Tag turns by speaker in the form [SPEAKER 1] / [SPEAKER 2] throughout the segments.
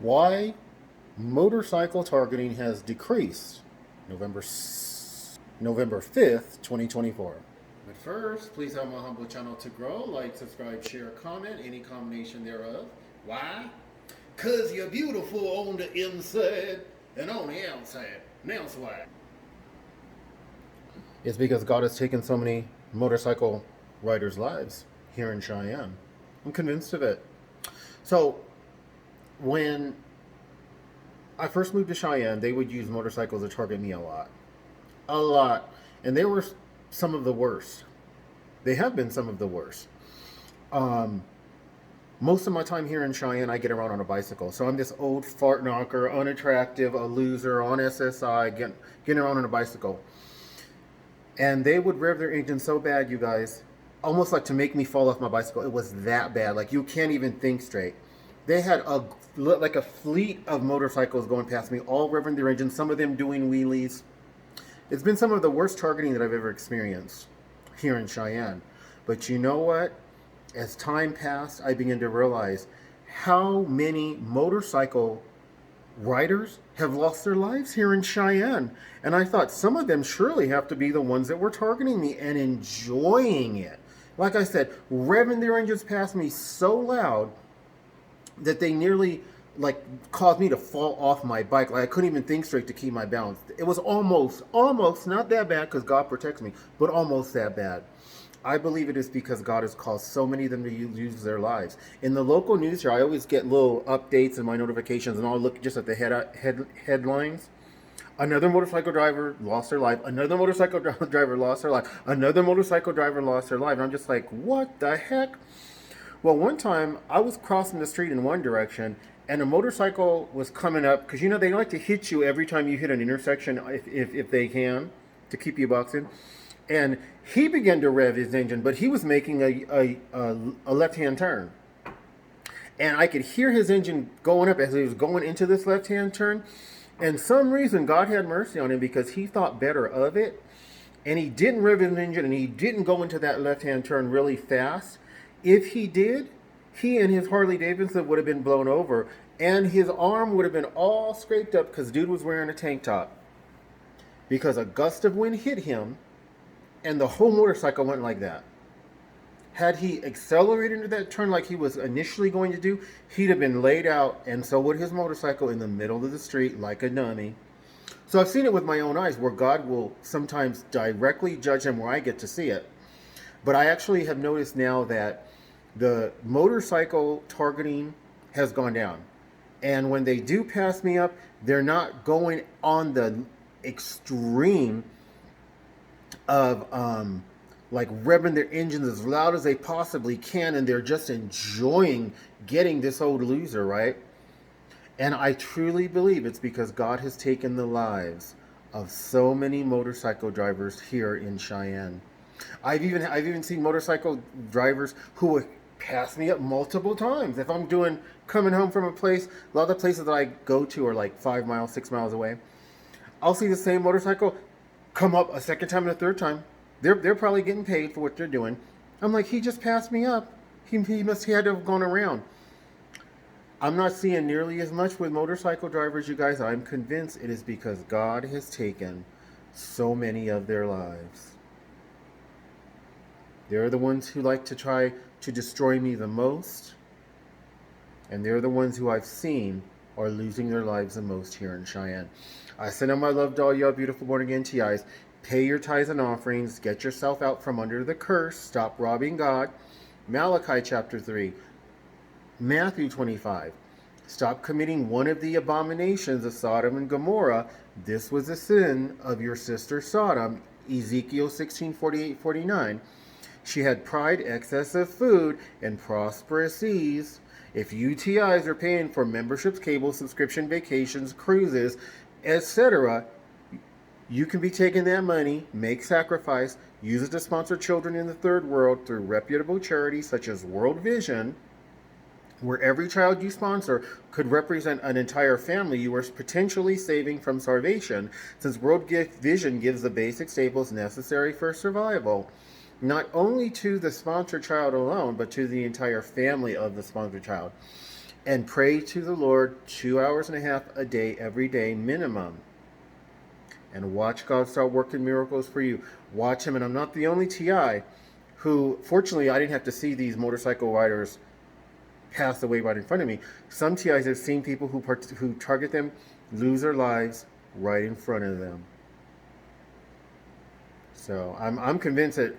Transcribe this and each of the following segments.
[SPEAKER 1] Why motorcycle targeting has decreased November 5th, 2024. But first, please help my humble channel to grow. Like, subscribe, share, comment, any combination thereof. Why? Because you're beautiful on the inside and on the outside. NeonEli'shuaX. It's because God has taken so many motorcycle riders' lives here in Cheyenne. I'm convinced of it. So, when I first moved to Cheyenne, they would use motorcycles to target me a lot. A lot. And they were some of the worst. They have been some of the worst. Most of my time here in Cheyenne, I get around on a bicycle. So I'm this old fart knocker, unattractive, a loser on SSI, getting around on a bicycle. And they would rev their engine so bad, you guys, almost like to make me fall off my bicycle. It was that bad. Like, you can't even think straight. They had like a fleet of motorcycles going past me, all revving their engines, some of them doing wheelies. It's been some of the worst targeting that I've ever experienced here in Cheyenne. But you know what? As time passed, I began to realize how many motorcycle riders have lost their lives here in Cheyenne. And I thought some of them surely have to be the ones that were targeting me and enjoying it. Like I said, revving their engines past me so loud that they nearly caused me to fall off my bike. Like, I couldn't even think straight to keep my balance. It was almost not that bad because God protects me, but almost that bad. I believe it is because God has caused so many of them to lose their lives. In the local news here, I always get little updates in my notifications, and I'll look just at the headlines. Another motorcycle driver lost their life. Another motorcycle driver lost their life. Another motorcycle driver lost their life. And I'm just like, what the heck? Well, one time I was crossing the street in one direction, and a motorcycle was coming up, because they like to hit you every time you hit an intersection if they can, to keep you boxing. And he began to rev his engine, but he was making a left-hand turn. And I could hear his engine going up as he was going into this left-hand turn. And some reason, God had mercy on him because he thought better of it. And he didn't rev his engine, and he didn't go into that left-hand turn really fast. If he did, he and his Harley Davidson would have been blown over, and his arm would have been all scraped up because dude was wearing a tank top. Because a gust of wind hit him, and the whole motorcycle went like that. Had he accelerated into that turn like he was initially going to do, he'd have been laid out, and so would his motorcycle, in the middle of the street like a dummy. So I've seen it with my own eyes where God will sometimes directly judge him where I get to see it. But I actually have noticed now that the motorcycle targeting has gone down. And when they do pass me up, they're not going on the extreme of revving their engines as loud as they possibly can, and they're just enjoying getting this old loser, right? And I truly believe it's because God has taken the lives of so many motorcycle drivers here in Cheyenne. I've even seen motorcycle drivers who would pass me up multiple times. If I'm coming home from a place, a lot of the places that I go to are like 5 miles, 6 miles away. I'll see the same motorcycle come up a second time and a third time. They're probably getting paid for what they're doing. I'm like, he just passed me up. He had to have gone around. I'm not seeing nearly as much with motorcycle drivers, you guys. I'm convinced it is because God has taken so many of their lives. They're the ones who like to try to destroy me the most. And they're the ones who I've seen are losing their lives the most here in Cheyenne. I send out my love to all y'all beautiful born again TIs. Pay your tithes and offerings. Get yourself out from under the curse. Stop robbing God. Malachi chapter 3. Matthew 25. Stop committing one of the abominations of Sodom and Gomorrah. This was the sin of your sister Sodom. Ezekiel 16:48-49. She had pride, excess of food, and prosperous ease. If UTIs are paying for memberships, cable subscription, vacations, cruises, etc., you can be taking that money, make sacrifice, use it to sponsor children in the third world through reputable charities such as World Vision, where every child you sponsor could represent an entire family you are potentially saving from starvation, since World Vision gives the basic staples necessary for survival, not only to the sponsored child alone, but to the entire family of the sponsored child. and pray to the Lord 2 hours and a half a day, every day minimum, and watch God start working miracles for you. Watch him. And I'm not the only TI who, fortunately, I didn't have to see these motorcycle riders pass away right in front of me. Some TIs have seen people who target them lose their lives right in front of them. So I'm convinced that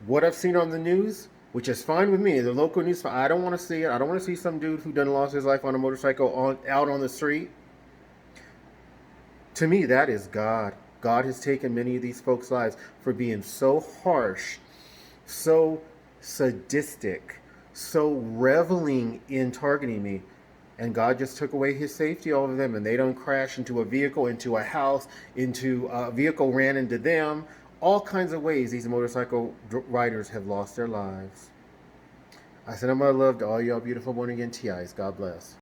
[SPEAKER 1] what I've seen on the news, which is fine with me, the local news, I don't want to see it. I don't want to see some dude who done lost his life on a motorcycle out on the street. To me, that is God. God has taken many of these folks' lives for being so harsh, so sadistic, so reveling in targeting me. And God just took away his safety over them, and they don't crash into a vehicle, into a house, into a vehicle ran into them. All kinds of ways these motorcycle riders have lost their lives. I send out my love to all y'all beautiful born again TIs. God bless.